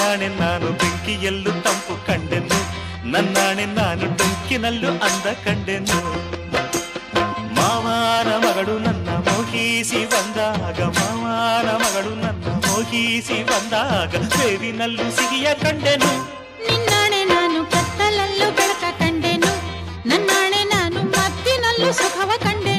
ನನ್ನಾಣೆ ನಾನು ಬೆಂಕಿಯಲ್ಲೂ ತಂಪು ಕಂಡೆನು, ನನ್ನಾಣೆ ನಾನು ಡೊಂಕಿನಲ್ಲೂ ಅಂದ ಕಂಡೆನು. ಮಾವನ ಮಗಳು ನನ್ನ ಮೋಹಿಸಿ ಬಂದಾಗ, ಮಾವನ ಮಗಳು ನನ್ನ ಮೋಹಿಸಿ ಬಂದಾಗ ಬೇವಿನಲ್ಲೂ ಸಿಹಿಯ ಕಂಡೆನು. ನಿನ್ನಾಣೆ ನಾನು ಕತ್ತಲಲ್ಲೂ ಬೆಳಕ ಕಂಡೆನು, ನನ್ನಾಣೆ ನಾನು ಮತ್ತಿನಲ್ಲೂ ಸುಖವ ಕಂಡೆನು.